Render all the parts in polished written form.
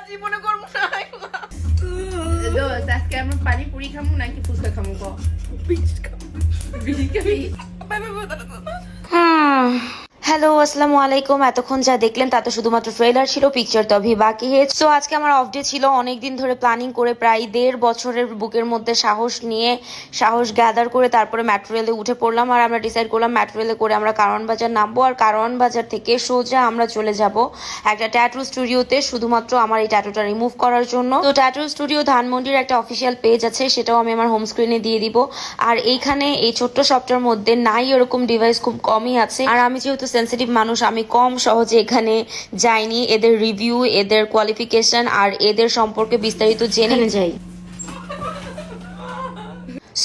জীবনে করবো না আজকে আমরা পানিপুরি খামু নাকি ফুচকা খামু গো হ্যালো আসসালামু আলাইকুম। এতক্ষণ যা দেখলেন তা তো শুধুমাত্র ট্রেলার ছিল, পিকচার তো अभी বাকি है। সো আজকে আমার অফ ডে ছিল। অনেকদিন ধরে প্ল্যানিং করে প্রায় 1.5 বছরের বুকের মধ্যে সাহস গ্যাদার করে তারপরে মেট্রো রেলে উঠে পড়লাম। আর আমরা ডিসাইড করলাম মেট্রো রেলে করে আমরা কারওয়ান বাজার নামবো, আর কারওয়ান বাজার থেকে সোজা আমরা চলে যাব একটা ট্যাটু স্টুডিওতে, শুধুমাত্র আমার এই ট্যাটুটা রিমুভ করার জন্য। তো ট্যাটু স্টুডিও ধানমন্ডির একটা অফিসিয়াল পেজ আছে, সেটাও আমি আমার হোম স্ক্রিনে দিয়ে দিব। আর এইখানে এই ছোট্ট শপটার মধ্যে নাই এরকম ডিভাইস খুব কমই আছে। আর আমি যেহেতু সেন্সিটিভ মানুষ, আমি কম সহজে এখানে যাইনি। এদের রিভিউ, এদের কোয়ালিফিকেশন আর এদের সম্পর্কে বিস্তারিত জেনে যাই।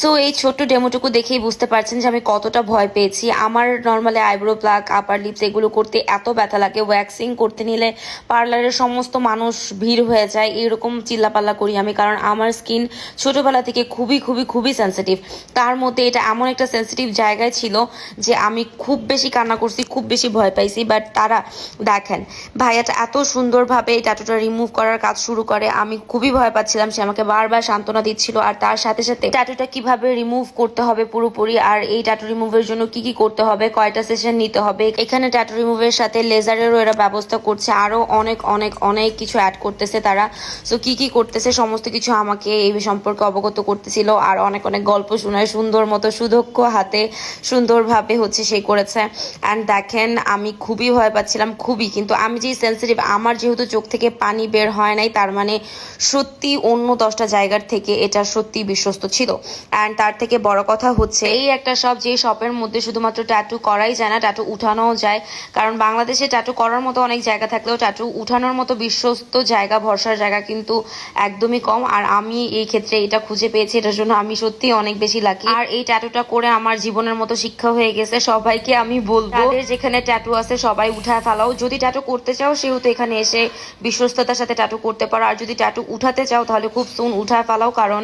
সো এই ছোট্ট ডেমোটুকু দেখেই বুঝতে পারছেন যে আমি কতটা ভয় পেয়েছি। আমার নর্মালি আইব্রো প্লাক, আপার লিপস এগুলো করতে এত ব্যথা লাগে, ওয়্যাক্সিং করতে নিলে পার্লারের সমস্ত মানুষ ভিড় হয়ে যায়, এরকম চিল্লাপাল্লা করি আমি, কারণ আমার স্কিন ছোটবেলা থেকে খুবই খুবই খুবই সেন্সিটিভ। তার মধ্যে এটা এমন একটা সেন্সিটিভ জায়গায় ছিল যে আমি খুব বেশি কান্না করছি, খুব বেশি ভয় পাইছি। বাট তারা দেখেন ভাইয়াটা এত সুন্দরভাবে এই ট্যাটুটা রিমুভ করার কাজ শুরু করে। আমি খুবই ভয় পাচ্ছিলাম, সে আমাকে বারবার সান্ত্বনা দিচ্ছিল। আর তার সাথে সাথে ট্যাটুটা কিভাবে রিমুভ করতে হবে পুরোপুরি, আর এই ট্যাটু রিমুভের জন্য কি কি করতে হবে, কয়টা সেশন নিতে হবে, এখানে ট্যাটু রিমুভের সাথে লেজারেরও এরা ব্যবস্থা করছে, আরো অনেক অনেক অনেক কিছু অ্যাড করতেছে তারা। সো কি কি করতেছে সমস্ত কিছু আমাকে এই সম্পর্কে অবগত করতেছিল, আর অনেক অনেক গল্প শোনায় সুন্দর মতো সুদক্ষ হাতে সুন্দরভাবে সে করেছে। অ্যান্ড দেখেন আমি খুবই ভয় পাচ্ছিলাম, খুবই। কিন্তু আমি যেই সেন্সিটিভ, আমার যেহেতু চোখ থেকে পানি বের হয় নাই, তার মানে সত্যি অন্য 10টা জায়গার থেকে এটা সত্যি বিশ্বস্ত ছিল। অ্যান্ড তার থেকে বড় কথা হচ্ছে এই একটা শপ, যে শপের মধ্যে শুধুমাত্র ট্যাটু করাই যায় না, ট্যাটু উঠানোও যায়। কারণ বাংলাদেশে ট্যাটু করার মতো অনেক জায়গা থাকলেও ট্যাটু উঠানোর মতো বিশ্বস্ত জায়গা, ভরসার জায়গা কিন্তু একদমই কম। আর আমি এই ক্ষেত্রে এটা খুঁজে পেয়েছি, এটার জন্য আমি সত্যি অনেক বেশি লাকি। আর এই ট্যাটুটা করে আমার জীবনের মতো শিক্ষা হয়ে গেছে। সবাইকে আমি বলবো, যেখানে ট্যাটু আছে সবাই উঠায় ফেলাও। যদি ট্যাটু করতে চাও সেহেতু এখানে এসে বিশ্বস্ততার সাথে ট্যাটু করতে পারো, আর যদি ট্যাটু উঠাতে চাও তাহলে খুব সুন উঠায় ফেলাও। কারণ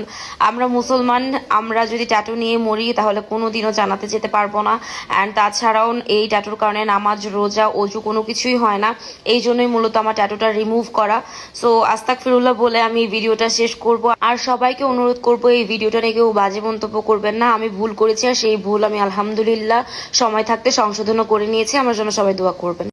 আমরা মুসলমান, আমরা যদি ট্যাটু নিয়ে মরি তাহলে কোনোদিনও জানাতে যেতে পারবো না। অ্যান্ড তাছাড়াও এই ট্যাটুর কারণে নামাজ, রোজা, অজু কোনো কিছুই হয় না। এই জন্যই মূলত আমার ট্যাটুটা রিমুভ করা। সো আস্তাগফিরুল্লাহ বলে আমি ভিডিওটা শেষ করব। আর সবাইকে অনুরোধ করব এই ভিডিওটা নিয়ে কেউ বাজে মন্তব্য করবেন না। আমি ভুল করেছি, আর সেই ভুল আমি আলহামদুলিল্লাহ সময় থাকতে সংশোধনও করে নিয়েছি। আমার জন্য সবাই দোয়া করবেন।